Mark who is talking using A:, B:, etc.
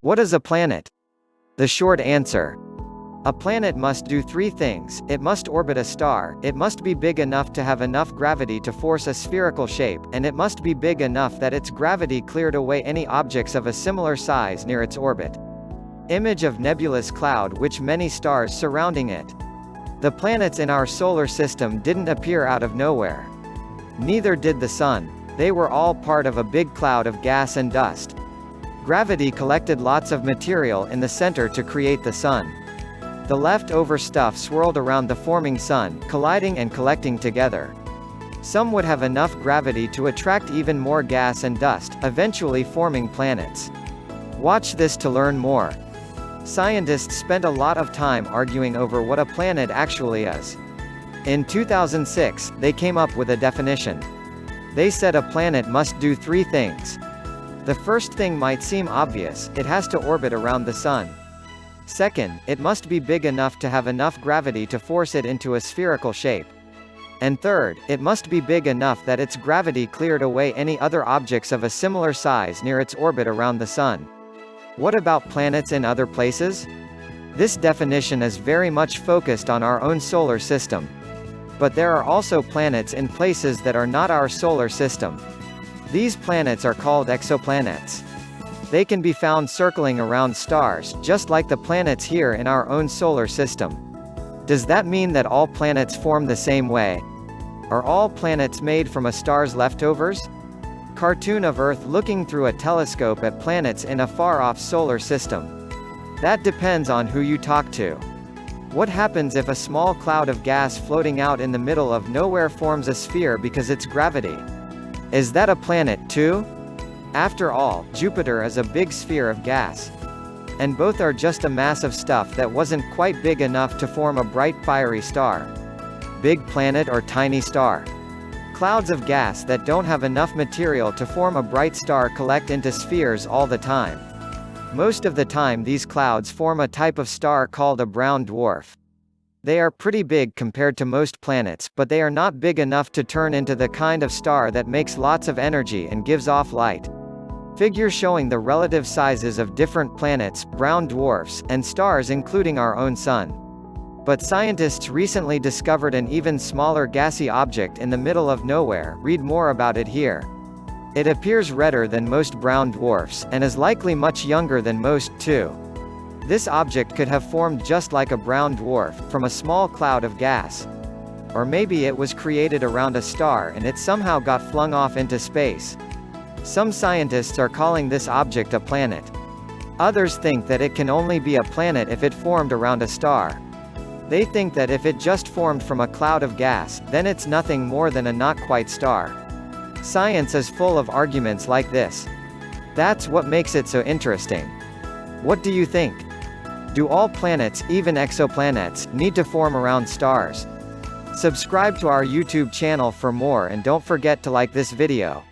A: What is a planet? The short answer. A planet must do three things: it must orbit a star, it must be big enough to have enough gravity to force a spherical shape, and it must be big enough that its gravity cleared away any objects of a similar size near its orbit. Image of nebulous cloud with many stars surrounding it. The planets in our solar system didn't appear out of nowhere. Neither did the Sun. They were all part of a big cloud of gas and dust. Gravity collected lots of material in the center to create the Sun. The leftover stuff swirled around the forming Sun, colliding and collecting together. Some would have enough gravity to attract even more gas and dust, eventually forming planets. Watch this to learn more. Scientists spent a lot of time arguing over what a planet actually is. In 2006, they came up with a definition. They said a planet must do three things. The first thing might seem obvious: it has to orbit around the Sun. Second, it must be big enough to have enough gravity to force it into a spherical shape. And third, it must be big enough that its gravity cleared away any other objects of a similar size near its orbit around the Sun. What about planets in other places? This definition is very much focused on our own solar system. But there are also planets in places that are not our solar system. These planets are called exoplanets. They can be found circling around stars, just like the planets here in our own solar system. Does that mean that all planets form the same way? Are all planets made from a star's leftovers? Cartoon of Earth looking through a telescope at planets in a far-off solar system. That depends on who you talk to. What happens if a small cloud of gas floating out in the middle of nowhere forms a sphere because its gravity? Is that a planet too? After all, Jupiter is a big sphere of gas. And both are just a mass of stuff that wasn't quite big enough to form a bright fiery star. Big planet or tiny star? Clouds of gas that don't have enough material to form a bright star collect into spheres all the time. Most of the time these clouds form a type of star called a brown dwarf. They are pretty big compared to most planets, but they are not big enough to turn into the kind of star that makes lots of energy and gives off light. Figure showing the relative sizes of different planets, brown dwarfs, and stars including our own Sun. But scientists recently discovered an even smaller gassy object in the middle of nowhere. Read more about it here. It appears redder than most brown dwarfs, and is likely much younger than most, too. This object could have formed just like a brown dwarf, from a small cloud of gas. Or maybe it was created around a star and it somehow got flung off into space. Some scientists are calling this object a planet. Others think that it can only be a planet if it formed around a star. They think that if it just formed from a cloud of gas, then it's nothing more than a not-quite star. Science is full of arguments like this. That's what makes it so interesting. What do you think? Do all planets, even exoplanets, need to form around stars? Subscribe to our YouTube channel for more and don't forget to like this video.